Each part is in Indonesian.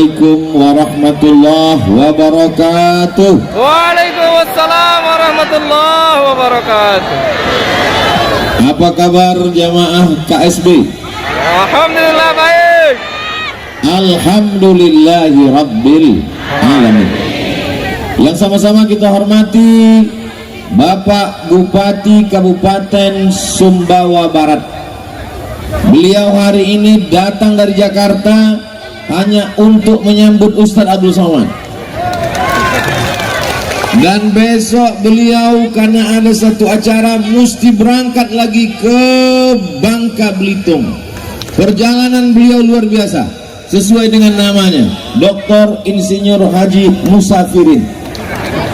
Assalamualaikum warahmatullahi wabarakatuh. Waalaikumsalam warahmatullahi wabarakatuh. Apa kabar jamaah KSB? Alhamdulillah baik. Alhamdulillahi rabbil alamin. Yang sama-sama kita hormati Bapak Bupati Kabupaten Sumbawa Barat. Beliau hari ini datang dari Jakarta hanya untuk menyambut Ustadz Abdul Somad. Dan besok beliau karena ada satu acara mesti berangkat lagi ke Bangka Belitung. Perjalanan beliau luar biasa, sesuai dengan namanya, Dr. Insinyur Haji Musafirin.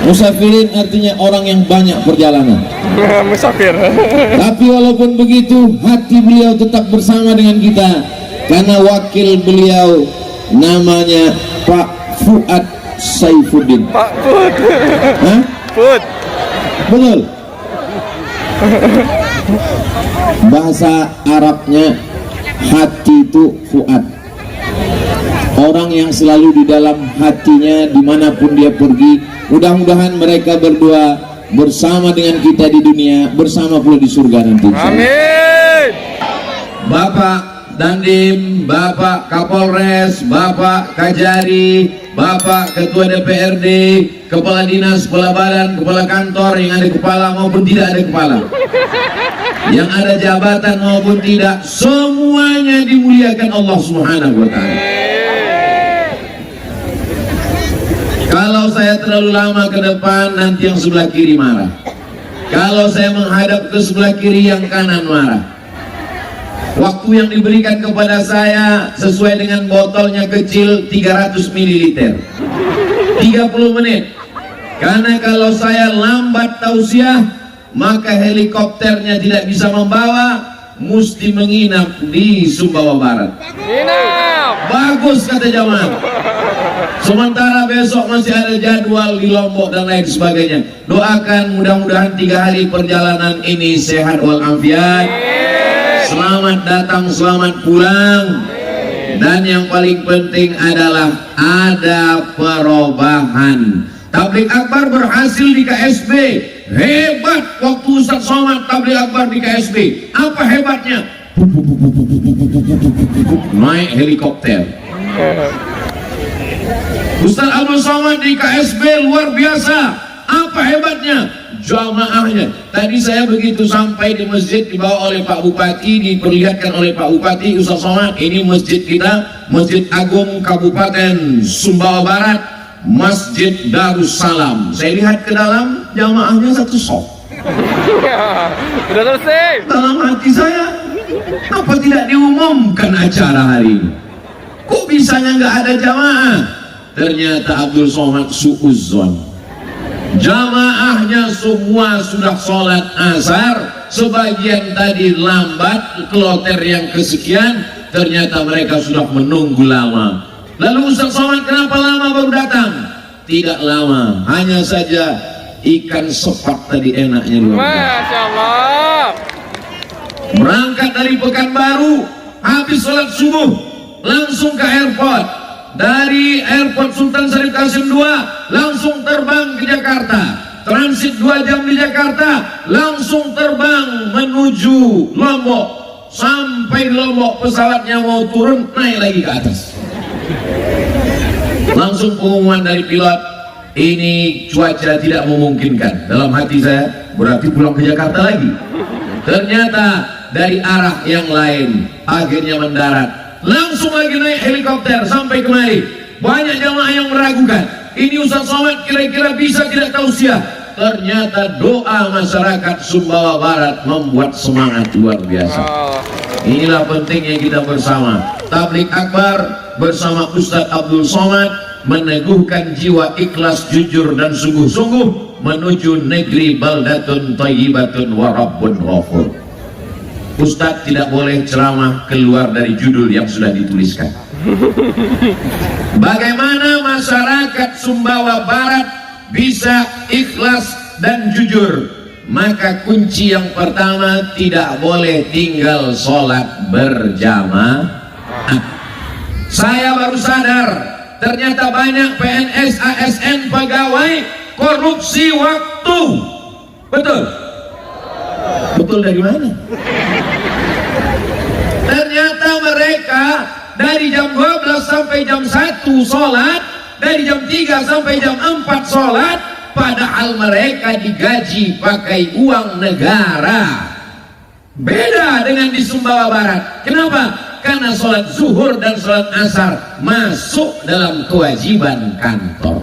Musafirin artinya orang yang banyak perjalanan. Musafir. Tapi walaupun begitu, hati beliau tetap bersama dengan kita, karena wakil beliau namanya Pak Fuad Saifuddin. Pak Put. Hah? Put. Betul. Bahasa Arabnya hati itu Fuad. Orang yang selalu di dalam hatinya dimanapun dia pergi. Mudah-mudahan mereka berdua bersama dengan kita di dunia, bersama pula di surga nanti. Amin. Bapak Dandim, Bapak Kapolres, Bapak Kajari, Bapak Ketua DPRD, Kepala Dinas, Kepala Badan, Kepala Kantor yang ada kepala maupun tidak ada kepala, yang ada jabatan maupun tidak, semuanya dimuliakan Allah Subhanahu wa Ta'ala. Kalau saya terlalu lama ke depan, nanti yang sebelah kiri marah. Kalau saya menghadap ke sebelah kiri, yang kanan marah. Waktu yang diberikan kepada saya sesuai dengan botolnya kecil 300 ml 30 menit. Karena kalau saya lambat tausiah, maka helikopternya tidak bisa membawa, mesti menginap di Sumbawa Barat. Inap. Bagus kata jamaah. Sementara besok masih ada jadwal di Lombok dan lain sebagainya. Doakan mudah-mudahan 3 hari perjalanan ini sehat walafiat. Selamat datang, selamat pulang. Dan yang paling penting adalah ada perubahan. Tabligh akbar berhasil di KSB. Hebat waktu Ustadz Somad tabligh akbar di KSB. Apa hebatnya? Naik helikopter. Ustadz Abdul Somad di KSB luar biasa. Apa hebatnya? Jamaahnya. Tadi saya begitu sampai di masjid dibawa oleh Pak Bupati, diperlihatkan oleh Pak Bupati, Ustadz Somad, ini masjid kita, Masjid Agung Kabupaten Sumbawa Barat, Masjid Darussalam. Saya lihat ke dalam, jamaahnya satu sok. Sudah selesai. Dalam hati saya, apa tidak diumumkan acara hari ini? Kok bisanya nggak ada jamaah? Ternyata Abdul Somad suudzon. Jamaahnya semua sudah sholat asar, sebagian tadi lambat, kloter yang kesekian, ternyata mereka sudah menunggu lama. Lalu Ustadz Somad kenapa lama baru datang? Tidak lama, hanya saja ikan sepat tadi enaknya luar biasa. Masya Allah. Berangkat dari Pekanbaru, habis sholat subuh, langsung ke airport. Dari airport Sultan Syarif Qasim II langsung terbang ke Jakarta, transit 2 jam di Jakarta, langsung terbang menuju Lombok. Sampai di Lombok pesawatnya mau turun, naik lagi ke atas. Langsung pengumuman dari pilot, ini cuaca tidak memungkinkan. Dalam hati saya, berarti pulang ke Jakarta lagi. Ternyata dari arah yang lain, akhirnya mendarat. Langsung lagi naik helikopter sampai kemari. Banyak jamaah yang meragukan, ini Ustadz Somad kira-kira bisa tidak tausiah. Ternyata doa masyarakat Sumbawa Barat membuat semangat luar biasa. Inilah pentingnya kita bersama. Tabligh akbar bersama Ustadz Abdul Somad meneguhkan jiwa ikhlas, jujur dan sungguh-sungguh menuju negeri baldatun thayyibatun wa rabbun ghafur. Ustadz tidak boleh ceramah keluar dari judul yang sudah dituliskan. Bagaimana masyarakat Sumbawa Barat bisa ikhlas dan jujur? Maka kunci yang pertama, tidak boleh tinggal sholat berjamaah. Saya baru sadar ternyata banyak PNS, ASN, pegawai korupsi waktu. Betul? Betul dari mana? Ternyata mereka dari jam 12 sampai jam 1 sholat, dari jam 3 sampai jam 4 sholat, padahal mereka digaji pakai uang negara. Beda dengan di Sumbawa Barat. Kenapa? Karena sholat zuhur dan sholat asar masuk dalam kewajiban kantor.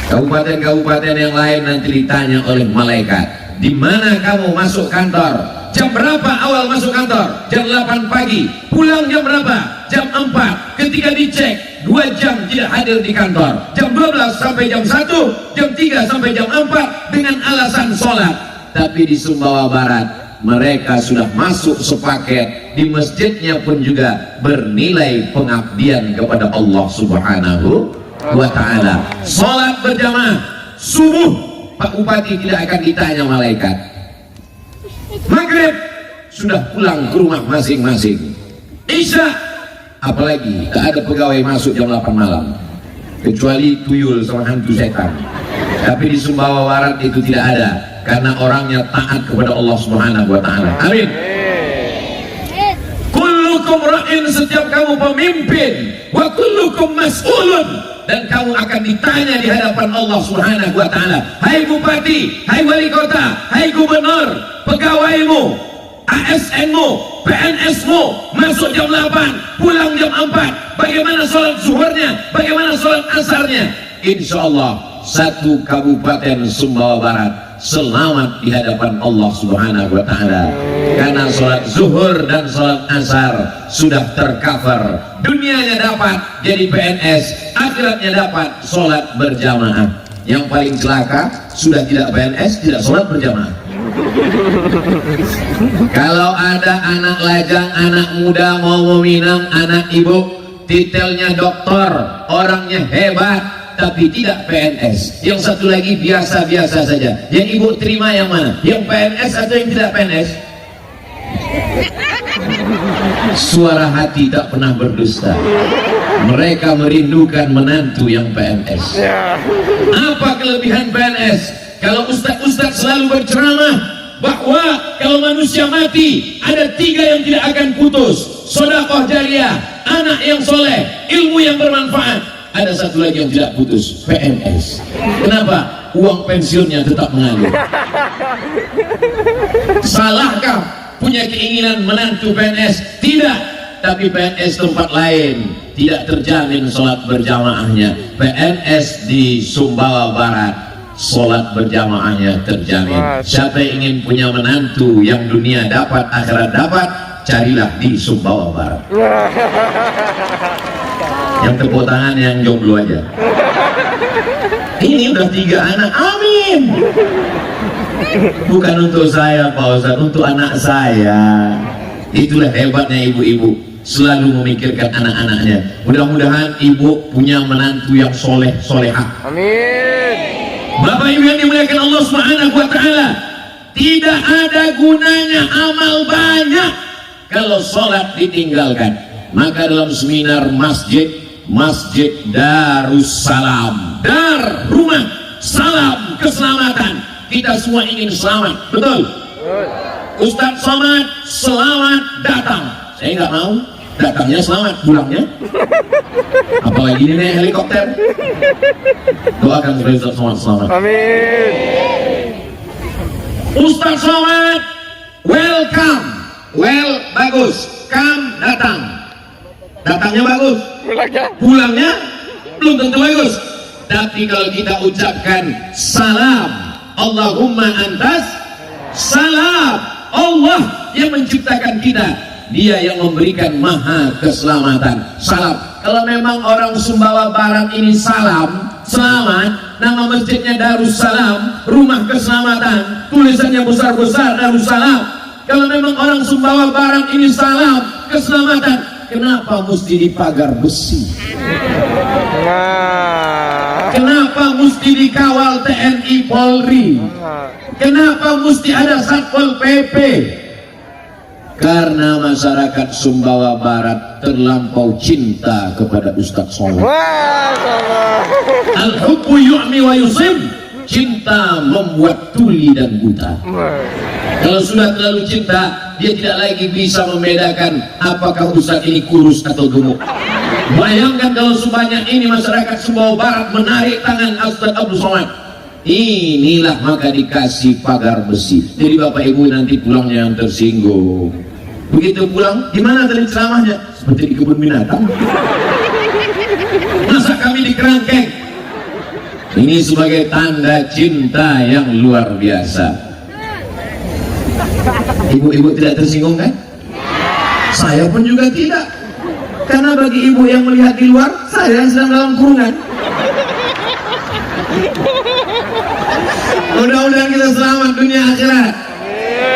Kabupaten-kabupaten yang lain nanti ditanya oleh malaikat, di mana kamu masuk kantor? Jam berapa awal masuk kantor? Jam 8 pagi. Pulang jam berapa? Jam 4. Ketika dicek 2 jam tidak hadir di kantor. Jam 12 sampai jam 1, jam 3 sampai jam 4 dengan alasan sholat. Tapi di Sumbawa Barat mereka sudah masuk sepaket, di masjidnya pun juga bernilai pengabdian kepada Allah Subhanahu wa ta'ala. Salat berjamaah subuh, Pak Bupati tidak akan ditanya malaikat. Maghrib sudah pulang ke rumah masing-masing. Isya apalagi tak ada pegawai masuk jam 8 malam kecuali tuyul sama hantu setan. Tapi di Sumbawa Barat itu tidak ada, karena orangnya taat kepada Allah Subhanahu wa ta'ala. Amin. Kullukum ra'in, setiap kamu pemimpin, wa kullukum mas'ulun, dan kamu akan ditanya di hadapan Allah Subhanahu wa ta'ala. Hai bupati, hai wali kota, hai gubernur, pegawaimu, ASN-mu, PNS-mu masuk jam 8, pulang jam 4. Bagaimana sholat zuhurnya? Bagaimana sholat asarnya? Insya Allah satu kabupaten Sumbawa Barat selamat di hadapan Allah Subhanahu wa ta'ala, karena sholat zuhur dan sholat asar sudah tercover. Dunianya dapat jadi PNS, akhiratnya dapat sholat berjamaah. Yang paling celaka sudah tidak PNS, tidak sholat berjamaah. Kalau ada anak lajang, anak muda mau meminang, anak ibu titelnya doktor, orangnya hebat, tapi tidak PNS. Yang satu lagi biasa-biasa saja. Yang ibu terima yang mana? Yang PNS atau yang tidak PNS? Suara hati tak pernah berdusta. Mereka merindukan menantu yang PNS. Apa kelebihan PNS? Kalau ustaz-ustaz selalu berceramah bahwa kalau manusia mati ada 3 yang tidak akan putus: sedekah jariah, anak yang soleh, ilmu yang bermanfaat. Ada satu lagi yang tidak putus, PNS. Kenapa? Uang pensiunnya tetap mengalir. Salahkah punya keinginan menantu PNS? Tidak. Tapi PNS tempat lain tidak terjamin sholat berjamaahnya. PNS di Sumbawa Barat sholat berjamaahnya terjamin. Siapa yang ingin punya menantu yang dunia dapat, akhirat dapat, carilah di Sumbawa Barat. Yang tepuk tangan yang jomblo aja. Ini udah 3 anak, amin. Bukan untuk saya Pak Ustaz, untuk anak saya. Itulah hebatnya ibu-ibu, selalu memikirkan anak-anaknya. Mudah-mudahan ibu punya menantu yang soleh, solehah. Amin. Bapak ibu yang dimuliakan Allah Subhanahu wa ta'ala, tidak ada gunanya amal banyak kalau sholat ditinggalkan. Maka dalam seminar Masjid Darussalam, dar rumah, salam keselamatan, kita semua ingin selamat, betul? Ustadz Somad selamat datang, saya nggak mau, datangnya selamat, pulangnya apalagi ini naik helikopter. Doakan supaya Ustadz Somad selamat, amin. Ustadz Somad welcome, well bagus, come datang, datangnya bagus, pulangnya belum tentu bagus. Tapi kalau kita ucapkan salam, Allahumma antas salam, Allah yang menciptakan kita, Dia yang memberikan maha keselamatan. Salam. Kalau memang orang Sumbawa Barat ini salam, selamat, nama masjidnya Darussalam, rumah keselamatan, tulisannya besar-besar Darussalam. Kalau memang orang Sumbawa Barat ini salam, keselamatan, kenapa mesti dipagar besi? Kenapa mesti dikawal TNI Polri? Kenapa mesti ada Satpol PP? Karena masyarakat Sumbawa Barat terlampau cinta kepada Ustadz Somad. Masya Allah. Al-hubbu yu'mi wa yusim. Cinta membuat tuli dan buta. Kalau sudah terlalu cinta, dia tidak lagi bisa membedakan apakah Ustadz ini kurus atau gemuk. Bayangkan kalau sebanyak ini masyarakat Sumbawa Barat menarik tangan Ustadz Abdul Somad. Inilah maka dikasih pagar besi. Jadi Bapak Ibu nanti pulangnya yang tersinggung. Begitu pulang, di mana tadi ceramahnya? Seperti di kebun binatang. Masa kami di kerangkeng? Ini sebagai tanda cinta yang luar biasa. Ibu-ibu tidak tersinggung kan? Saya pun juga tidak. Karena bagi ibu yang melihat di luar, saya yang sedang dalam kurungan. Mudah-mudahan kita selamat dunia akhirat.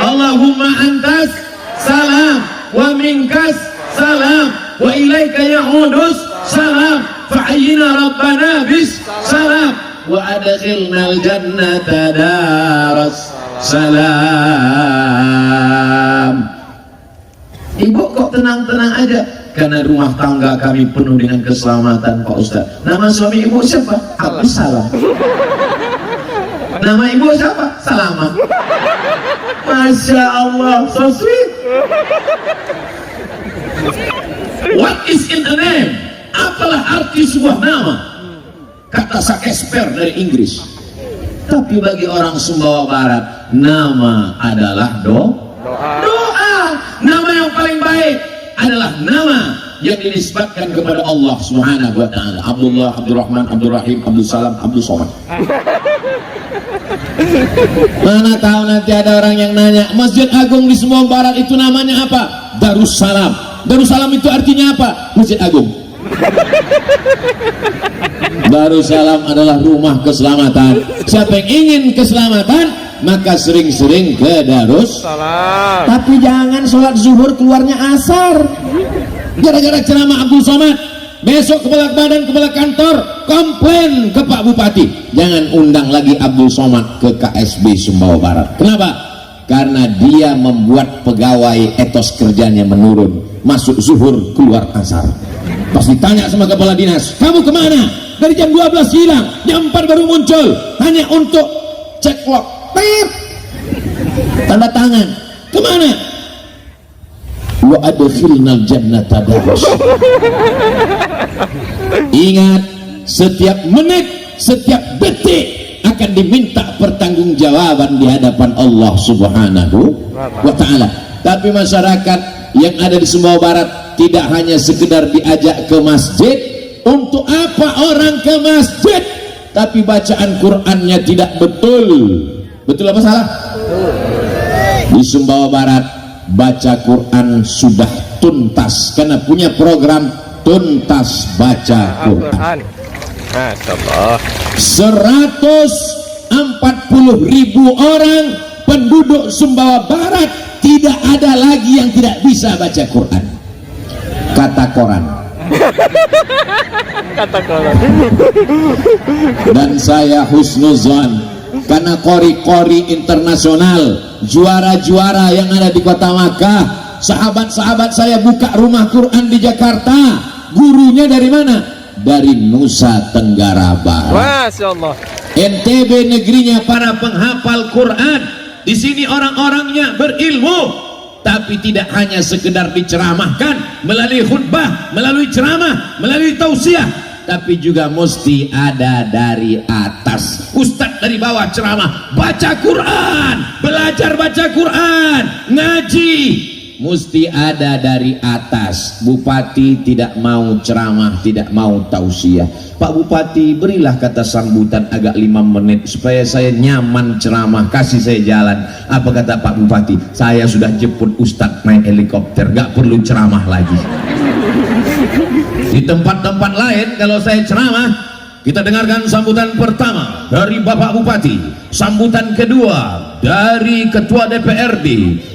Allahumma antas salam wa minkas salam wa ilaika ya'udus salam fa'ayyina rabbana bis salam wa adkhilnal jannata daras salam. Ibu kok tenang-tenang aja? Karena rumah tangga kami penuh dengan keselamatan Pak Ustaz. Nama suami ibu siapa? Abdus Salam. Nama ibu siapa? Salama. Masya Allah, so sweet. What is in the name? Apalah arti sebuah nama? Kata Shakespeare dari Inggris. Tapi bagi orang Sumbawa Barat, nama adalah doa. Nama yang paling baik adalah nama yang dinisbatkan kepada Allah Subhanahu wa taala. Abdullah, Abdurrahman, Abdurrahim, Abdul Salam, Abdul Somad. Mana tahu nanti ada orang yang nanya, Masjid Agung di Sumbawa Barat itu namanya apa? Darussalam. Darussalam itu artinya apa? Masjid Agung. Darussalam adalah rumah keselamatan. Siapa yang ingin keselamatan, maka sering-sering ke Darussalam. Tapi jangan sholat zuhur keluarnya asar. Gara-gara ceramah Abdul Somad, besok kepala badan, kepala kantor komplain ke Pak Bupati, jangan undang lagi Abdul Somad ke KSB Sumbawa Barat. Kenapa? Karena dia membuat pegawai etos kerjanya menurun. Masuk zuhur, keluar asar. Pas ditanya sama kepala dinas, kamu kemana? Dari jam 12 hilang, jam 4 baru muncul, hanya untuk cek log. Pip, tanda tangan. Kemana? Wa adkhilnal jannata daras. Ingat, setiap menit, setiap detik akan diminta pertanggungjawaban di hadapan Allah Subhanahu wa taala. Tapi masyarakat yang ada di Sumbawa Barat tidak hanya sekedar diajak ke masjid. Untuk apa orang ke masjid tapi bacaan Qur'annya tidak betul? Betul apa salah? Di Sumbawa Barat baca Quran sudah tuntas karena punya program tuntas baca Quran. Masya Allah. 140.000 orang penduduk Sumbawa Barat tidak ada lagi yang tidak bisa baca Quran. Kata koran. Kata koran. Dan saya husnuzan karena kori-kori internasional, juara-juara yang ada di kota Makkah, sahabat-sahabat saya buka rumah Quran di Jakarta. Gurunya dari mana? Dari Nusa Tenggara Barat. Masya Allah. NTB negerinya para penghafal Quran. Di sini orang-orangnya berilmu, tapi tidak hanya sekedar diceramahkan melalui khutbah, melalui ceramah, melalui tausiah, tapi juga mesti ada dari atas. Ustadz dari bawah ceramah, baca Quran, belajar baca Quran, ngaji, mesti ada dari atas. Bupati tidak mau ceramah, tidak mau tausiah. Pak Bupati, berilah kata sambutan agak 5 menit supaya saya nyaman ceramah, kasih saya jalan. Apa kata Pak Bupati? Saya sudah jemput Ustadz naik helikopter, gak perlu ceramah lagi. Di tempat-tempat lain kalau saya ceramah, kita dengarkan sambutan pertama dari Bapak Bupati, sambutan kedua dari Ketua DPRD,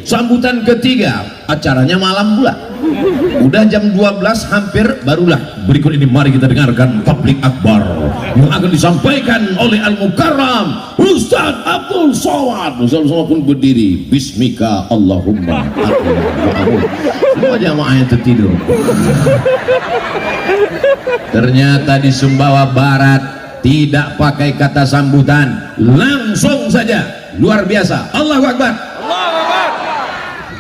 sambutan ketiga, acaranya malam pula. Udah jam 12 hampir, barulah berikut ini mari kita dengarkan tablik akbar yang akan disampaikan oleh Al-Mukarram Ustaz Abdul Somad. Ustaz Somad pun berdiri, Bismika Allahumma Akbar. Semua jamaahnya tertidur. Ternyata di Sumbawa Barat tidak pakai kata sambutan, langsung saja, luar biasa. Allahu Akbar.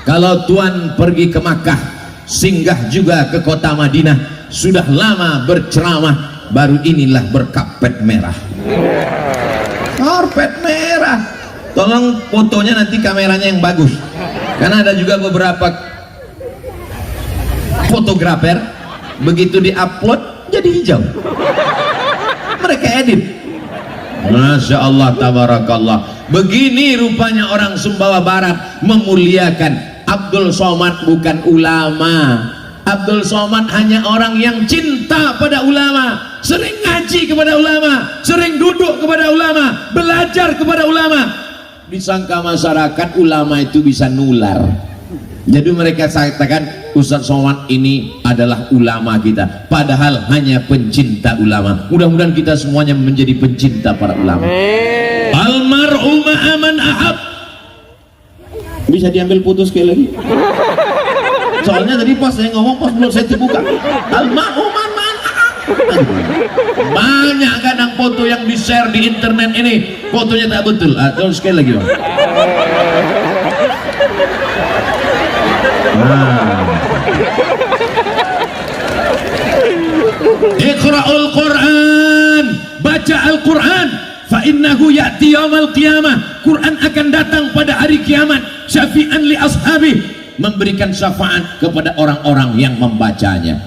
Kalau Tuan pergi ke Makkah, singgah juga ke kota Madinah, sudah lama berceramah, baru inilah berkarpet merah. Karpet merah. Tolong fotonya nanti kameranya yang bagus, karena ada juga beberapa fotografer begitu diupload jadi hijau, mereka edit. Masya Allah, tabarakallah. Begini rupanya orang Sumbawa Barat memuliakan. Abdul Somad bukan ulama. Abdul Somad hanya orang yang cinta pada ulama, sering ngaji kepada ulama, sering duduk kepada ulama, belajar kepada ulama. Disangka masyarakat ulama itu bisa nular, jadi mereka katakan Ustaz Somad ini adalah ulama kita, padahal hanya pencinta ulama. Mudah-mudahan kita semuanya menjadi pencinta para ulama. Almar'u ma'aman ahab. Bisa diambil putus sekali lagi, soalnya tadi pas saya ngomong, pas belum saya terbuka. Almar'u ma'aman ahab. Banyak kadang foto yang di share di internet ini fotonya tak betul. Terus sekali lagi, Bang. Iqra'ul Quran, baca Al-Quran, fa innahu ya'ti yaumal qiyamah. Quran akan datang pada hari kiamat, syafi'an li ashabi, memberikan syafaat kepada orang-orang yang membacanya.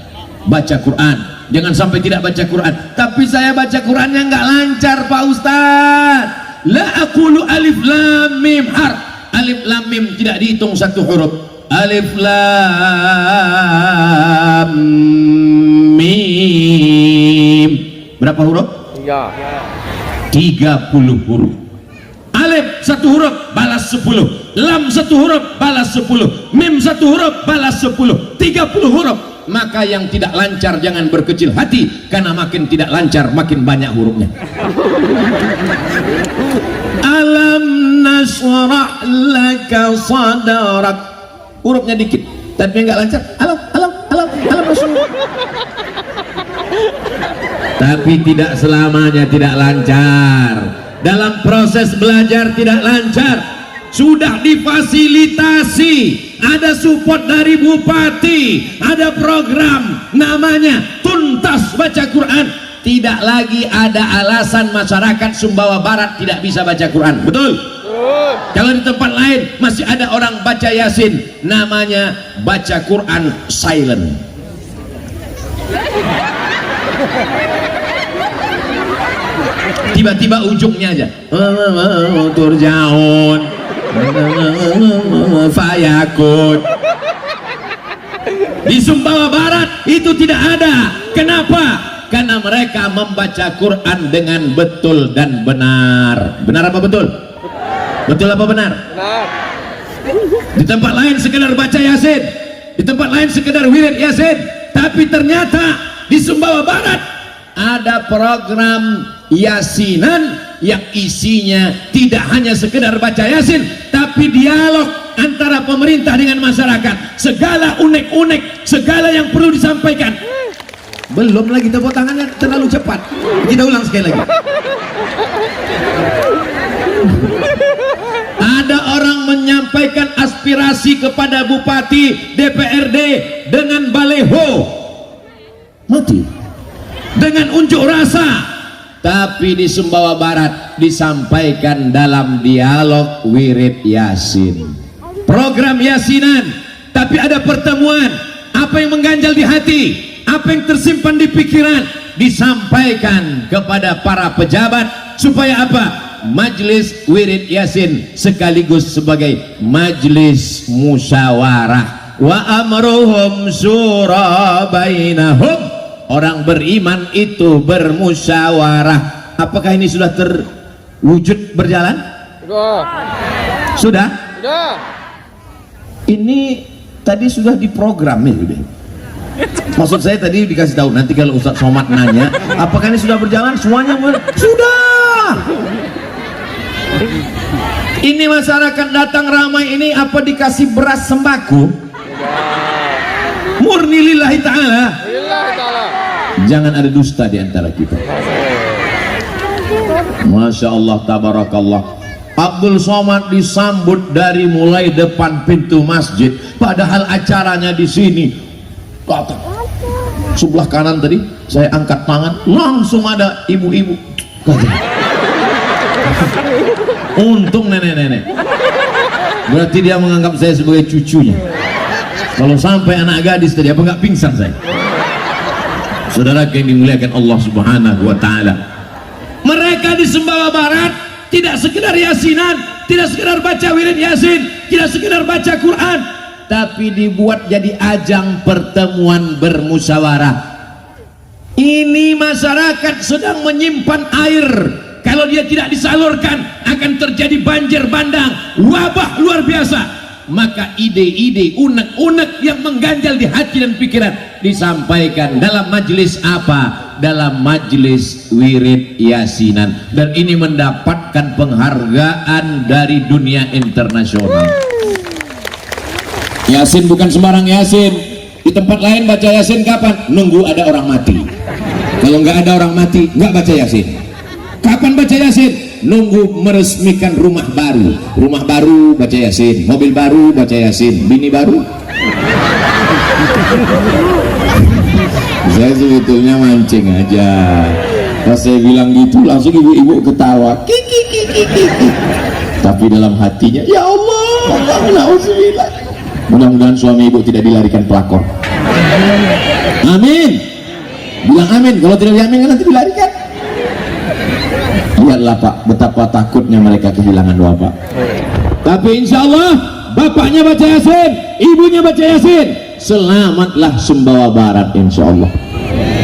Baca Quran, jangan sampai tidak baca Quran. Tapi saya baca Qurannya nggak lancar, Pak Ustaz. La aqulu alif lam mim harf. Alif lam mim tidak dihitung satu huruf. Alif lam mim berapa huruf? 30 huruf. Alif satu huruf balas 10, lam satu huruf balas 10, mim satu huruf balas 10, 30 huruf. Maka yang tidak lancar jangan berkecil hati, karena makin tidak lancar makin banyak hurufnya. Alam nasrah laka sadrak, hurufnya dikit tapi nggak lancar. Alam nasrah. Tapi tidak selamanya tidak lancar. Dalam proses belajar tidak lancar, sudah difasilitasi, ada support dari bupati, ada program namanya Tuntas Baca Quran. Tidak lagi ada alasan masyarakat Sumbawa Barat tidak bisa baca Quran. Betul? Kalau di tempat lain masih ada orang baca Yasin, namanya baca Quran silent. Tiba-tiba ujungnya aja turjaun fayakun. Di Sumbawa Barat itu tidak ada. Kenapa? Karena mereka membaca Quran dengan betul dan benar. Benar apa betul? Betul apa benar? Benar. Di tempat lain sekedar baca Yasin, di tempat lain sekedar wirid Yasin. Tapi ternyata di Sumbawa Barat ada program Yasinan yang isinya tidak hanya sekedar baca Yasin, tapi dialog antara pemerintah dengan masyarakat. Segala unek-unek, segala yang perlu disampaikan. Belum lagi, tepuk tangannya terlalu cepat. Kita ulang sekali lagi. Ada orang menyampaikan aspirasi kepada bupati, DPRD dengan baleho, mati, dengan unjuk rasa. Tapi di Sumbawa Barat disampaikan dalam dialog wirid Yasin, program Yasinan. Tapi ada pertemuan, apa yang mengganjal di hati, apa yang tersimpan di pikiran disampaikan kepada para pejabat, supaya apa? Majelis wirid Yasin sekaligus sebagai majelis musyawarah. Wa amruhum syura bainahum orang beriman itu bermusyawarah. Apakah ini sudah terwujud berjalan? Sudah? Ini tadi sudah diprogram ya, udah. Maksud saya tadi dikasih tahu, nanti kalau Ustaz Somad nanya apakah ini sudah berjalan, semuanya sudah. Ini masyarakat datang ramai ini apa dikasih beras sembako? Murni lillahi ta'ala. Jangan ada dusta di antara kita. Masya Allah, tabarakallah. Abdul Somad disambut dari mulai depan pintu masjid, padahal acaranya di sini. Kata sebelah kanan tadi saya angkat tangan, langsung ada ibu-ibu. Untung nenek-nenek, berarti dia menganggap saya sebagai cucunya. Kalau sampai anak gadis tadi apa nggak pingsan saya. Saudara yang dimuliakan Allah Subhanahu wa ta'ala, mereka di Sumbawa Barat tidak sekedar yasinan, tidak sekedar baca wirid yasin, tidak sekedar baca Quran, tapi dibuat jadi ajang pertemuan bermusyawarah. Ini masyarakat sedang menyimpan air, kalau dia tidak disalurkan akan terjadi banjir bandang, wabah luar biasa. Maka ide-ide unek-unek yang mengganjal di hati dan pikiran disampaikan dalam majelis apa? Dalam majelis wirid yasinan, dan ini mendapatkan penghargaan dari dunia internasional. Yasin bukan sembarang yasin. Di tempat lain baca yasin kapan? Nunggu ada orang mati. Kalau nggak ada orang mati nggak baca yasin. Kapan baca yasin? Nunggu meresmikan rumah baru baca yasin, mobil baru baca yasin, bini baru. Saya sebetulnya mancing aja. Pas saya bilang gitu langsung ibu-ibu ketawa, kiki. Tapi dalam hatinya, ya Allah, alhamdulillah. Mudah-mudahan suami ibu tidak dilarikan pelakor. Amin. Bilang amin. Kalau tidak diamin nanti dilarikan. Lihatlah Pak, betapa takutnya mereka kehilangan bapak. Tapi insya Allah bapaknya baca yasin, ibunya baca yasin, selamatlah Sumbawa Barat insya Allah.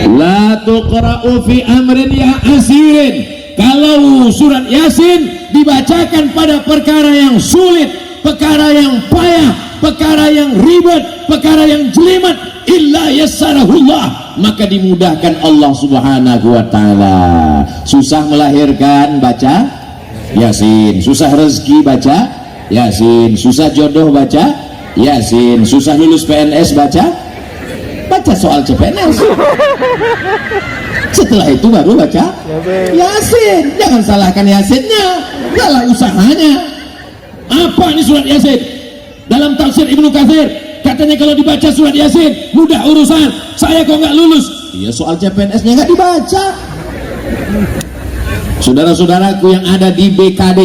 La tuqra'u fi amrin ya asirin. Kalau surat yasin dibacakan pada perkara yang sulit, perkara yang payah, perkara yang ribet, perkara yang jelimet, illa yassarahullah, maka dimudahkan Allah Subhanahu wa ta'ala. Susah melahirkan, baca yasin. Susah rezeki, baca yasin. Susah jodoh, baca yasin. Susah lulus PNS, baca soal CPNS. Setelah itu baru baca yasin. Jangan salahkan yasinnya, salah usahanya. Apa ini surat yasin? Dalam tafsir Ibnu Katsir katanya kalau dibaca surat yasin mudah urusan. Saya kok nggak lulus? Iya, soal CPNS-nya nggak dibaca. Saudara-saudaraku yang ada di BKD,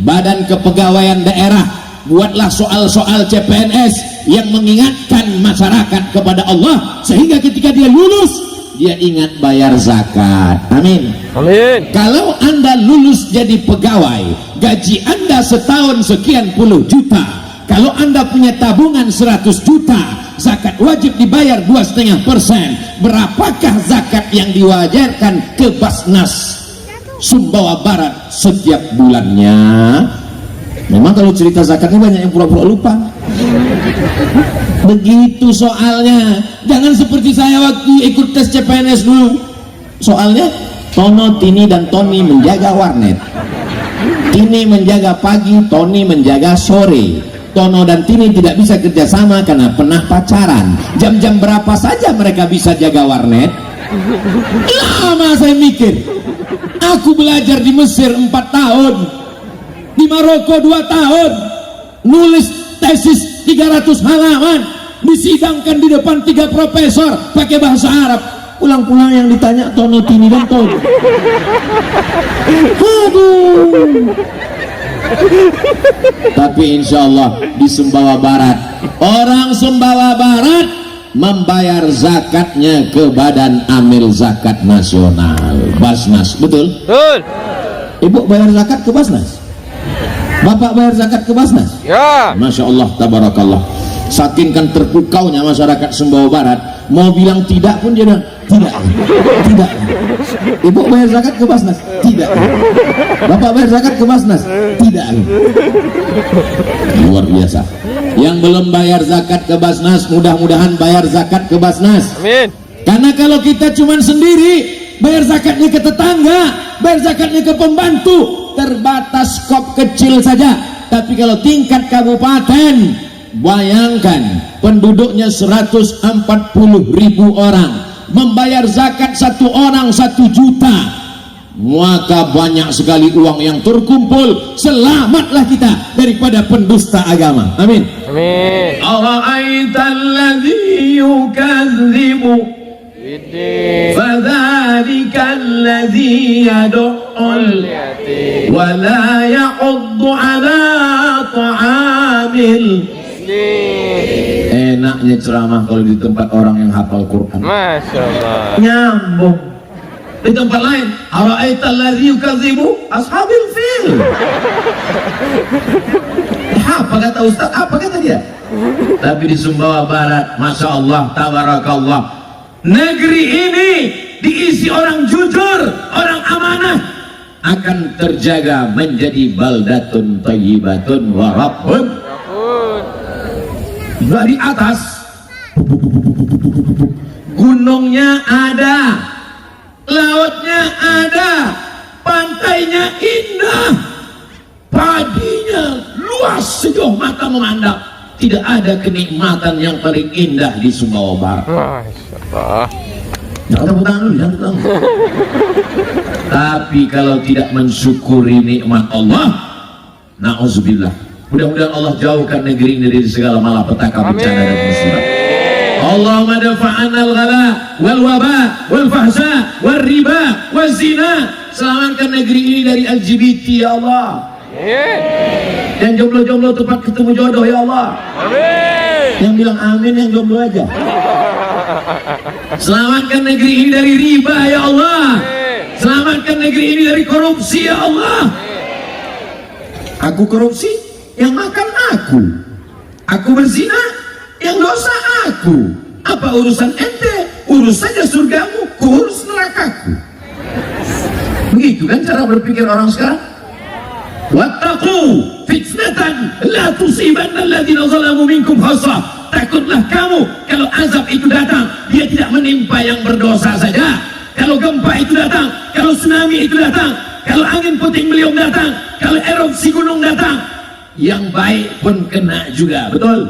Badan Kepegawaian Daerah, buatlah soal-soal CPNS yang mengingatkan masyarakat kepada Allah, sehingga ketika dia lulus dia ingat bayar zakat. Amin. Amin. Kalau Anda lulus jadi pegawai, gaji Anda setahun sekian puluh juta. Kalau Anda punya tabungan 100 juta, zakat wajib dibayar 2,5%. Berapakah zakat yang diwajarkan ke Basnas Sumbawa Barat setiap bulannya? Memang kalau cerita zakatnya banyak yang pura-pura lupa. Begitu soalnya. Jangan seperti saya waktu ikut tes CPNS dulu. Soalnya Tono, Tini, dan Tony menjaga warnet. Tini menjaga pagi, Tony menjaga sore. Tono dan Tini tidak bisa kerjasama karena pernah pacaran. Jam-jam berapa saja mereka bisa jaga warnet? Lama saya mikir. Aku belajar di Mesir 4 tahun, di Maroko 2 tahun, nulis tesis 300 halaman, disidangkan di depan 3 profesor pakai bahasa Arab. Pulang-pulang yang ditanya Tono, Tini, dan Tony. Aduh. Tapi insya Allah di Sumbawa Barat, orang Sumbawa Barat membayar zakatnya ke Badan Amil Zakat Nasional, Basnas. Betul? Betul. Ibu bayar zakat ke Basnas? Bapak bayar zakat ke Basnas? Ya. Masya Allah, tabarakallah. Saking kan terpukaunya masyarakat Sumbawa Barat, mau bilang tidak pun dia bilang Tidak. Tidak. Ibu bayar zakat ke Basnas? Tidak. Bapak bayar zakat ke Basnas? Tidak. Luar biasa. Yang belum bayar zakat ke Basnas, mudah-mudahan bayar zakat ke Basnas. Amin. Karena kalau kita cuman sendiri, bayar zakatnya ke tetangga, bayar zakatnya ke pembantu, terbatas skop kecil saja. Tapi kalau tingkat kabupaten, bayangkan penduduknya 140.000 orang, membayar zakat satu orang 1 juta, maka banyak sekali uang yang terkumpul. Selamatlah kita daripada pendusta agama. Amin. Amin. Ara'aital ladzi yukadzibu Widih. fadzalika alladzi yad'ul Yatim. wa la yahuddu ala ta'amil. Widih. Enaknya ceramah kalau di tempat orang yang hafal Quran. Masya Allah. Nyambung. Di tempat lain, ara'aital ladzi yukadzibu ashabil fil. Apa kata Ustaz? Apa kata dia? Tapi di Sumbawa Barat, Masya Allah, tabarakallah, negeri ini diisi orang jujur, orang amanah, akan terjaga menjadi baldatun thayyibatun wa rabbun. Dari atas gunungnya ada, lautnya ada, pantainya indah, padinya luas sejauh mata memandang. Tidak ada kenikmatan yang paling indah di Sumbawa Barat. Masya Allah. Jangan tepuk tangan dulu, jangan tepuk tangan. Tapi kalau tidak mensyukuri nikmat Allah, na'udzubillah, mudah-mudahan Allah jauhkan negeri ini dari segala malapetaka, bencana dan musibah. Allahumma dafa'an al-ghala wal waba wal fahsya wal riba wal zina. Selamatkan negeri ini dari LGBT ya Allah. Yang jomblo-jomblo tempat ketemu jodoh ya Allah. Amin. Yang bilang amin yang jomblo aja. Selamatkan negeri ini dari riba ya Allah. Selamatkan negeri ini dari korupsi ya Allah. Aku korupsi, yang makan aku. Aku berzina, yang dosa aku. Apa urusan ente? Urus saja surgamu, kurus nerakaku. Begitu kan cara berpikir orang sekarang? Wattaqu fitnatan la tusibanna alladziina zalamu minkum khassah. Takutlah kamu kalau azab itu datang, dia tidak menimpa yang berdosa saja. Kalau gempa itu datang, kalau tsunami itu datang, kalau angin puting beliung datang, kalau erupsi gunung datang, yang baik pun kena juga. Betul?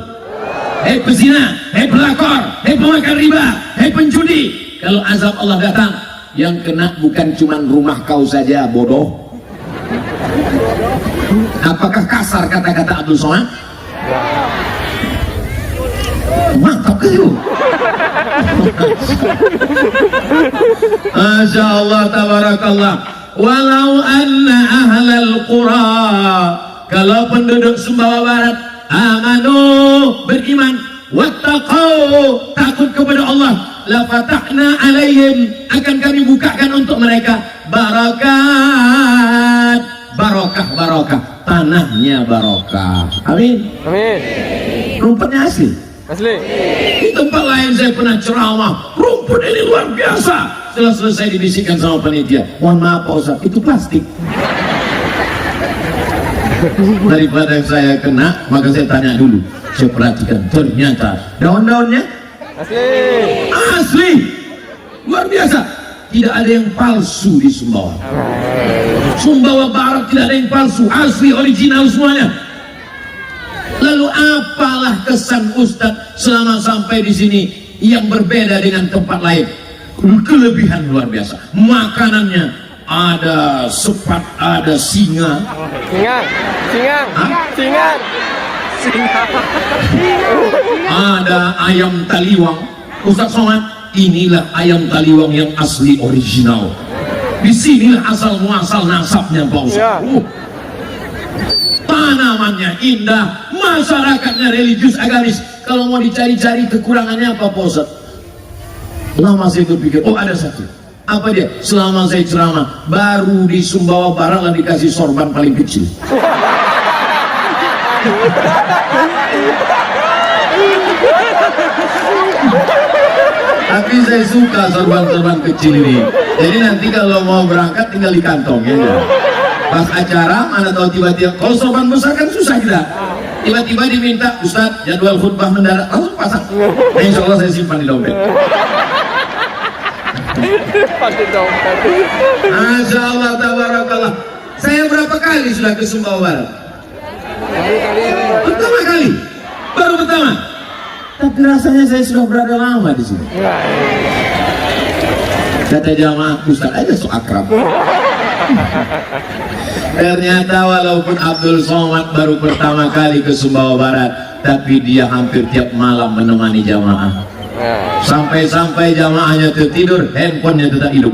Hei pezina, hei pelakor, hei pemakan riba, hei penjudi, kalau azab Allah datang, yang kena bukan cuma rumah kau saja, bodoh. Apakah kasar kata-kata Abdul Somad? Mantap ke itu? Masya Allah, tabarakallah. Walau anna ahlal qura, kalau penduduk Sumbawa Barat amanu, beriman, wattaqau, takut kepada Allah, la fatahna alaihim, akan kami bukakan untuk mereka barakat, barokah, tanahnya barokah. Amin. Amin. Rumputnya asli. Asli. Di tempat lain saya pernah ceramah, rumput ini luar biasa. Setelah selesai dibisikkan sama panitia, mohon maaf Pak Ustaz, itu plastik. Daripada saya kena, maka saya tanya dulu. Saya perhatikan, ternyata daun-daunnya asli, luar biasa. Tidak ada yang palsu di Sumbawa. Sumbawa Barat tidak ada yang palsu, asli, original semuanya. Lalu apalah kesan Ustadz selama sampai di sini yang berbeda dengan tempat lain? Kelebihan luar biasa. Makanannya ada sepat, ada singa. Singa. Ada ayam taliwang. Ustadz Somad, inilah ayam taliwang yang asli original. Disinilah asal muasal nasabnya Pak Ustadz. Tanamannya indah, masyarakatnya religius agamis. Kalau mau dicari-cari kekurangannya apa Pak Ustadz? Lama saya berpikir, oh ada satu. Apa dia? Selama saya ceramah, baru di Sumbawa Barat lah dikasih sorban paling kecil. Tapi saya suka sorban-sorban kecil ini. Jadi nanti kalau mau berangkat tinggal di kantong ya. Pas acara mana tahu tiba-tiba, kalau sorban besar kan susah kita. Tiba-tiba diminta, Ustadz jadwal khutbah mendadak, langsung pasang. Nah, insya Allah saya simpan di dompet. Pakai dompet. Masya Allah, tabarakallah. Saya berapa kali sudah ke Sumbawa Barat? Pertama kali, baru pertama. Tapi rasanya saya sudah berada lama di sini. Kata jamaah, Ustaz aja so akrab. Ternyata walaupun Abdul Somad baru pertama kali ke Sumbawa Barat, tapi dia hampir tiap malam menemani jamaah. Sampai-sampai jamaahnya tertidur, handphonenya tetap hidup.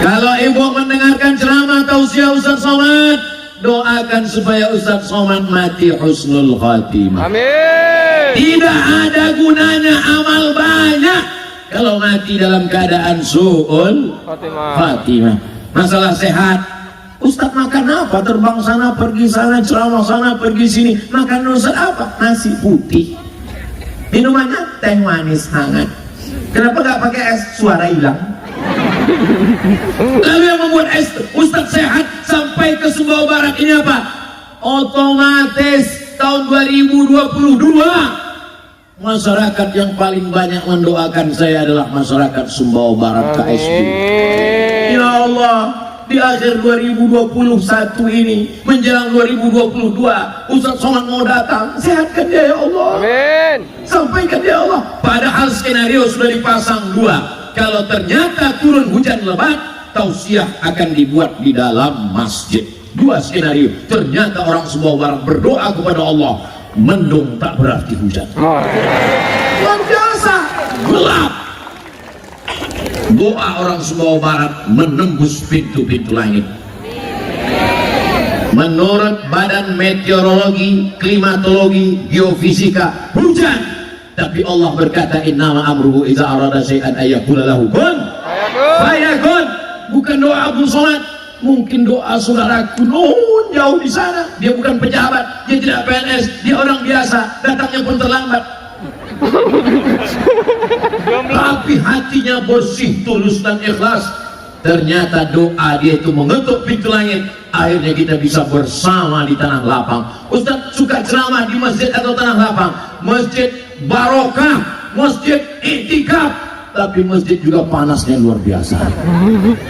Kalau ibu mendengarkan ceramah tausiah Ustaz Somad, doakan supaya Ustaz Somad mati husnul khatimah. Amin. Tidak ada gunanya amal banyak kalau mati dalam keadaan su'ul khatimah. Masalah sehat, Ustaz makan apa? Terbang sana pergi sana, ceramah sana pergi sini. Makan Ustaz apa? Nasi putih. Minumannya teh manis hangat. Kenapa gak pakai es? Suara hilang. Lalu yang membuat es Ustaz sehat sampai ke Sumbawa Barat ini apa? Otomatis tahun 2022 masyarakat yang paling banyak mendoakan saya adalah masyarakat Sumbawa Barat KSB. Ya Allah, di akhir 2021 ini menjelang 2022 Ustaz Somad mau datang, sehatkan dia ya Allah. Amin. Sampaikan ya Allah. Padahal skenario sudah dipasang dua. Kalau ternyata turun hujan lebat, tausiah akan dibuat di dalam masjid. Dua skenario. Ternyata orang Sumbawa Barat berdoa kepada Allah, mendung tak berarti hujan. Luar biasa, gelap. Doa orang Sumbawa Barat menembus pintu-pintu langit. Menurut Badan Meteorologi, Klimatologi, Geofisika, hujan. Tapi Allah berkata, innama amruhu iza arada syai'an ayyakula lahu kun fayakun. Bukan doa Abdul Somad, mungkin doa saudaraku nun jauh di sana. Dia bukan pejabat, dia tidak PNS, dia orang biasa, datangnya pun terlambat. Tapi hatinya bersih, tulus dan ikhlas. Ternyata doa dia itu mengetuk pintu langit. Akhirnya kita bisa bersama di tanah lapang. Ustaz suka ceramah di masjid atau tanah lapang? Masjid barokah, masjid iktikaf, tapi masjid juga panasnya luar biasa.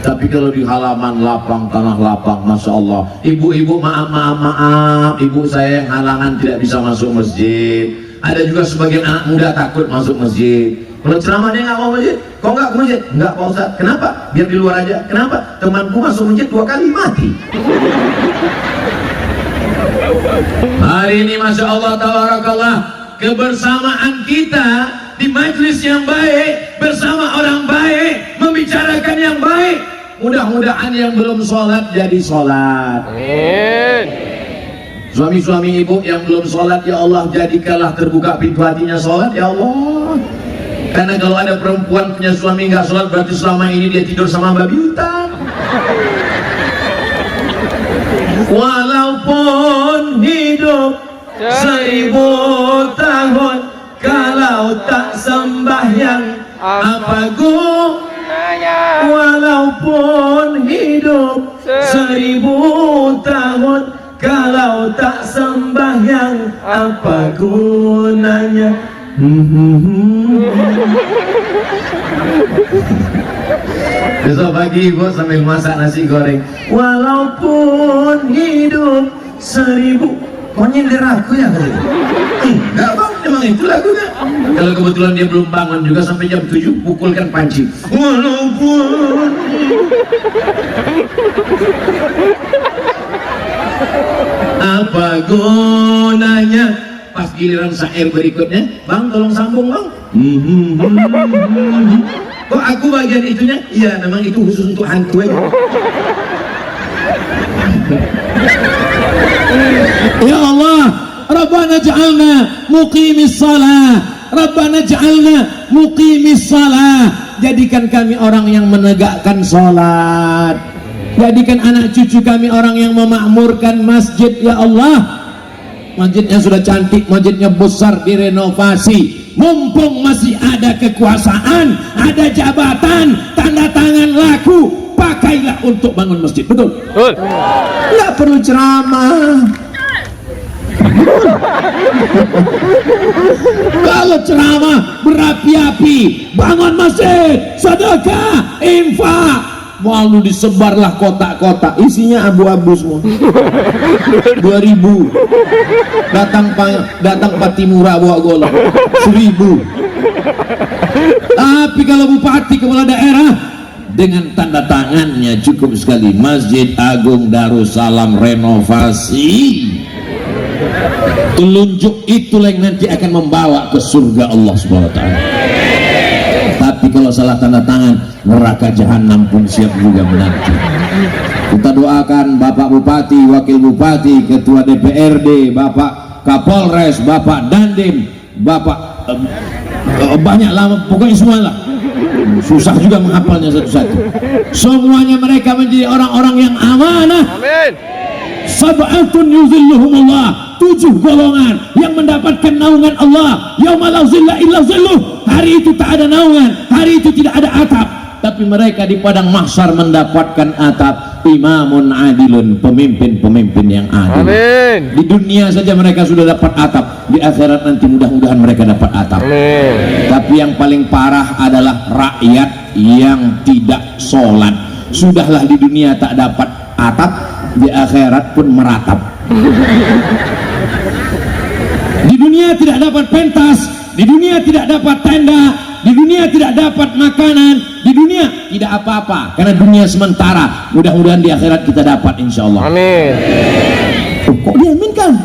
Tapi kalau di halaman lapang, tanah lapang, Masya Allah. Ibu-ibu maaf, ibu saya yang halangan tidak bisa masuk masjid. Ada juga sebagian anak muda takut masuk masjid. Kalau ceramah dia nggak mau masjid. Kok nggak ke masjid? Nggak Pak Ustaz. Kenapa? Biar di luar aja. Kenapa? Temanku masuk masjid 2 kali mati. Hari ini Masya Allah, tabarakallah, kebersamaan kita di majelis yang baik, bersama orang baik, membicarakan yang baik. Mudah-mudahan yang belum sholat jadi sholat. Amin. Suami-suami ibu yang belum sholat, ya Allah jadikanlah terbuka pintu hatinya sholat ya Allah. Karena kalau ada perempuan punya suami nggak sholat, berarti selama ini dia tidur sama babi hutan. Walaupun hidup 1000 tahun, kalau tak sembahyang apa gunanya? Walaupun hidup 1000 tahun, kalau tak sembahyang apa gunanya? Besok pagi ibu sambil masak nasi goreng. Walaupun hidup 1000. Kau nyindir aku ya? Enggak bang, emang itu lagunya. Kalau kebetulan dia belum bangun juga sampai jam 7, pukulkan panci. Walaupun apa gunanya? Pas giliran syair berikutnya, bang tolong sambung bang. Kok aku bagian itunya? Iya, memang itu khusus untuk hantu aja. Ya Allah, Rabbana ja'alna muqimis salah, Rabbana ja'alna muqimis salah. Jadikan kami orang yang menegakkan sholat, jadikan anak cucu kami orang yang memakmurkan masjid ya Allah. masjidnya sudah cantik, masjidnya besar, direnovasi. Mumpung masih ada kekuasaan, ada jabatan, tanda tangan laku, pakailah untuk bangun masjid. Betul? Betul. Nggak perlu ceramah. Kalau ceramah berapi-api, bangun masjid, sedekah, infak, malu disebarlah kotak-kotak, isinya abu-abu semua. 2000 datang Patimura bawa golok 1000. Tapi kalau bupati, kepala daerah, dengan tanda tangannya cukup sekali, Masjid Agung Darussalam renovasi. Telunjuk itulah yang nanti akan membawa ke surga Allah Subhanahu wa taala. Tapi kalau salah tanda tangan, neraka jahanam pun siap juga menanti. Kita doakan Bapak Bupati, Wakil Bupati, Ketua DPRD, Bapak Kapolres, Bapak Dandim, Bapak banyak lama, pokoknya semua lah. Susah juga menghafalnya satu-satu. Semuanya mereka menjadi orang-orang yang amanah. Amin. Sab'atun yuzilluhumullah, 7 golongan yang mendapatkan naungan Allah. Yauma la zilla illa zilluh. Hari itu tak ada naungan, hari itu tidak ada atap, tapi mereka di padang mahsyar mendapatkan atap. Imamun adilun, pemimpin-pemimpin yang adil. Amin. Di dunia saja mereka sudah dapat atap, di akhirat nanti mudah-mudahan mereka dapat atap. Amin. Tapi yang paling parah adalah rakyat yang tidak sholat. Sudahlah di dunia tak dapat atap, di akhirat pun meratap. Di dunia tidak dapat pentas, di dunia tidak dapat tenda, di dunia tidak dapat makanan, di dunia tidak apa-apa, karena dunia sementara. Mudah-mudahan di akhirat kita dapat, insya Allah. Amin. Kok diaminkan?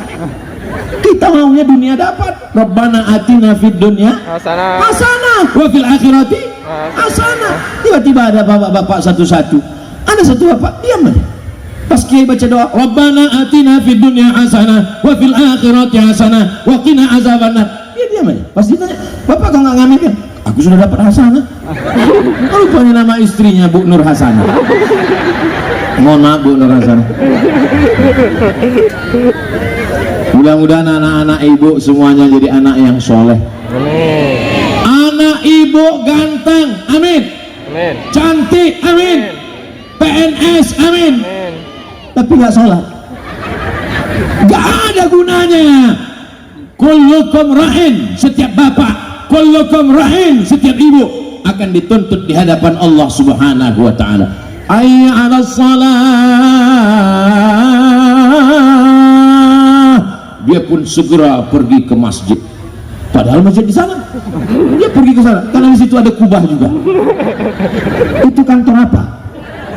Kita maunya dunia dapat. Rabbana atina fid dunya Hasanah. hasanah wa fil akhirati hasanah. Tiba-tiba ada bapak-bapak satu-satu, ada satu bapak diam aja. Pas kiai baca doa, Rabbana atina fid dunya hasanah wa fil akhirati hasanah wa qina azabannar, dia diam aja. Pas ditanya, bapak kok nggak ngaminkan? Aku sudah dapat hasanah. Rupanya nama istrinya Bu Nur Hasanah. Mohon maaf Bu Nur Hasanah. Mudah-mudahan anak-anak ibu semuanya jadi anak yang soleh. Amin. Anak ibu ganteng, amin. Amin. Cantik, amin. PNS, amin. Amin. Tapi nggak sholat, nggak ada gunanya. Kullukum ra'in, setiap bapak, kullukum ra'in, setiap ibu akan dituntut di hadapan Allah Subhanahu wa taala. Hayya 'alas shalah, dia pun segera pergi ke masjid. Padahal masjid di sana, dia pergi ke sana karena di situ ada kubah juga. Itu kantor apa?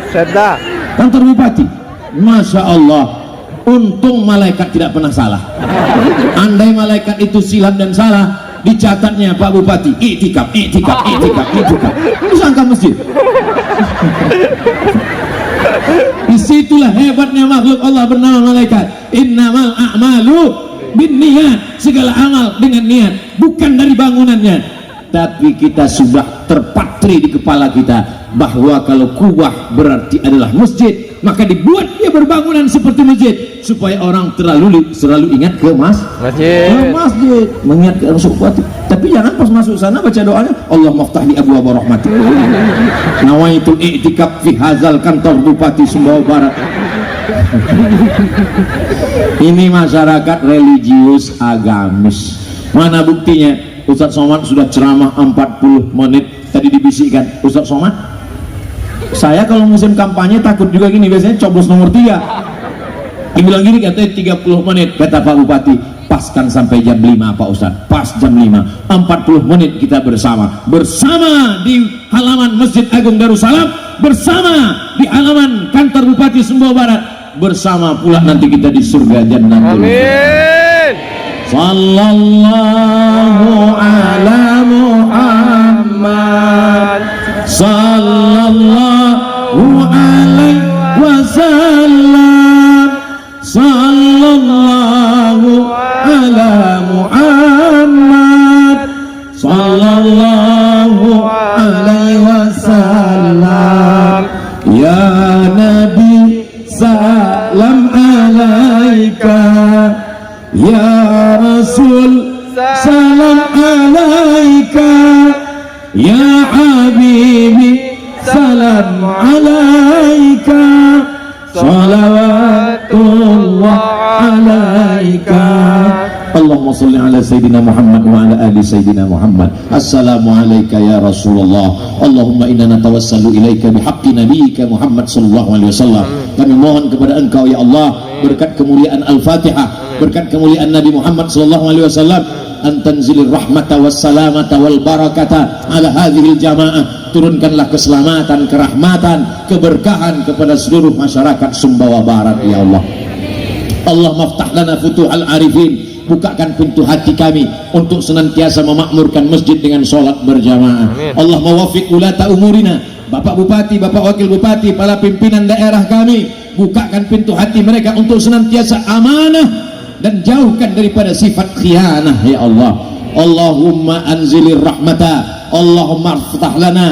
Sedap. Kantor bupati. Masya Allah, untung malaikat tidak pernah salah. Andai malaikat itu silam dan salah, dicatatnya Pak Bupati iktikaf, iktikaf, iktikaf, iktikaf, disangka masjid. Disitulah hebatnya makhluk Allah bernama malaikat. Innamal a'malu binniyat, segala amal dengan niat, bukan dari bangunannya. Tapi kita sudah terpatri di kepala kita bahwa kalau kubah berarti adalah masjid, maka dibuat dia berbangunan seperti masjid supaya orang selalu ingat ke Masjid. masjid, mengingat ke masuk bupati. Tapi jangan pas masuk sana baca doanya Allah maftahli abwaaba rahmati. Nawaitul i'tikaf fi hadzal kantor Bupati Sumbawa Barat. Ini masyarakat religius agamis. Mana buktinya? Ustadz Somad sudah ceramah 40 menit. Tadi dibisikkan Ustadz Somad, saya kalau musim kampanye takut juga gini, biasanya coblos nomor 3. Dia bilang gini, katanya 30 menit. Kata Pak Bupati, paskan sampai jam 5 Pak Ustadz. Pas jam 5, 40 menit kita bersama di halaman Masjid Agung Darussalam, bersama di halaman kantor Bupati Sumbawa Barat, bersama pula nanti kita di surga jannatul. Amin. Sallallahu ala Muhammad, sallallahu alaihi wasallam, sallallahu ala Muhammad, sallallahu alaihi wasallam. Ya Nabi, salam alaika, Ya Rasul salam alaika, ya Habibi salam alaika, salawatullah alaika. Allahumma salli ala Sayyidina Muhammad wa ala ali Sayyidina Muhammad. Assalamu alayka ya Rasulullah. Allahumma inna natawassalu ilaika bihaqqi nabiyyika Muhammad sallallahu alaihi wasallam. Kami mohon kepada Engkau ya Allah, berkat kemuliaan Al-Fatihah, berkat kemuliaan Nabi Muhammad sallallahu alaihi wasallam, antanzilir rahmata wassalamata wal barakata ala hadhil jamaah. Turunkanlah keselamatan, kerahmatan, keberkahan kepada seluruh masyarakat Sumbawa Barat ya Allah. Allah maftah lana futuhal arifin, bukakan pintu hati kami untuk senantiasa memakmurkan masjid dengan sholat berjamaah. Allah mawafiq ulata umurina, Bapak Bupati, Bapak Wakil Bupati, para pimpinan daerah kami, bukakan pintu hati mereka untuk senantiasa amanah dan jauhkan daripada sifat khianah ya Allah. Allahumma anzilir rahmata, Allahumma aftah lana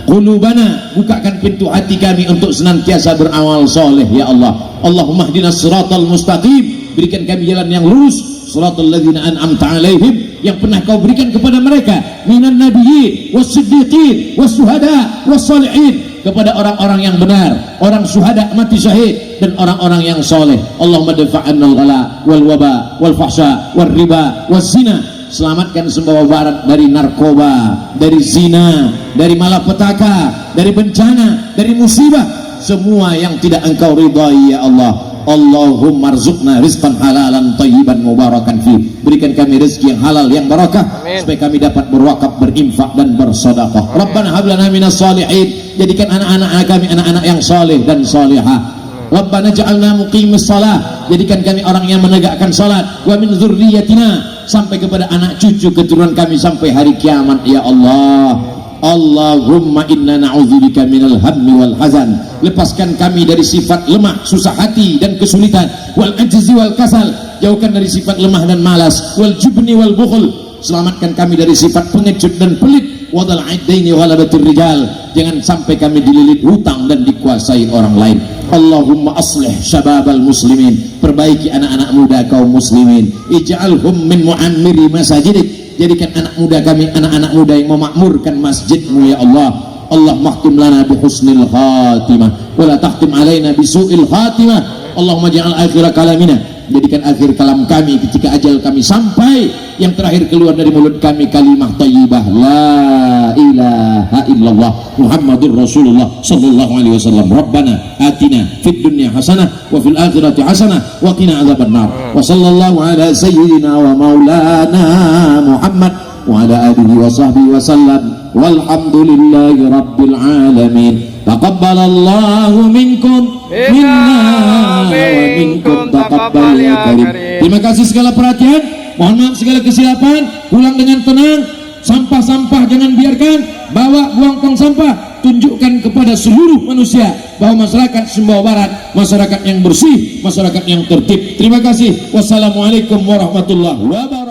qulubana, bukakan pintu hati kami untuk senantiasa beramal soleh ya Allah. Allahumma hdinas siratal mustaqim, berikan kami jalan yang lurus, siratal ladzina an'amta alaihim, yang pernah kau berikan kepada mereka, minan nabiyyin was-siddiqin was-syuhada was-shalihin, kepada orang-orang yang benar, orang syuhada mati syahid, dan orang-orang yang soleh. Allahumma dafa'annal ghala wal waba wal fahsya wal riba waz zina, selamatkan Sumbawa Barat dari narkoba, dari zina, dari malapetaka, dari bencana, dari musibah, semua yang tidak Engkau ridhai ya Allah. Allahumma rzuqna rizqan halalan thayyiban mubarakan fi, berikan kami rezeki yang halal yang barakah. Amin. Supaya kami dapat berwakaf, berinfak dan bersedekah. Rabbana hab lana minas shalihin, jadikan anak-anak kami anak-anak yang saleh dan salihah. Rabbana ja'alna muqimis shalah, jadikan kami orang yang menegakkan salat. Wa min dzurriyyatina, sampai kepada anak cucu keturunan kami sampai hari kiamat ya Allah. Allahumma inna na'udzubika minal hammi wal hazan, lepaskan kami dari sifat lemah, susah hati dan kesulitan, wal ajzi wal kasal, jauhkan dari sifat lemah dan malas, wal jubni wal bukhl, selamatkan kami dari sifat pengecut dan pelit, wadal aidaini ghalabatir rijal, jangan sampai kami dililit hutang dan dikuasai orang lain. Allahumma aslih syababal muslimin, perbaiki anak-anak muda kaum muslimin, ij'alhum min mu'ammiri masajidik, jadikan anak muda kami anak-anak muda yang memakmurkan masjidmu ya Allah. Allah mahtim lana bi husnil khatimah wa la tahtim alaina bi su'il khatimah. Allahumma ja'al akhir kalamina, jadikan akhir kalam kami ketika ajal kami sampai, yang terakhir keluar dari mulut kami kalimah thayyibah la ilaha illallah Muhammadur Rasulullah sallallahu alaihi wasallam. Rabbana atina fid dunya hasanah wa fil akhirati hasanah wa qina adzabannar. Wa sallallahu ala sayyidina wa maulana Muhammad wa ala alihi wa sahbihi wa sallam, walhamdulillahi rabbil alamin. Taqabbalallahu minkum minna wa minkum taqabbal ya karim. Terima kasih segala perhatian, mohon maaf segala kesilapan, pulang dengan tenang. Sampah-sampah jangan biarkan, bawa buang tong sampah, tunjukkan kepada seluruh manusia bahwa masyarakat Sumbawa Barat masyarakat yang bersih, masyarakat yang tertib. Terima kasih. Wassalamualaikum warahmatullahi wabarakatuh.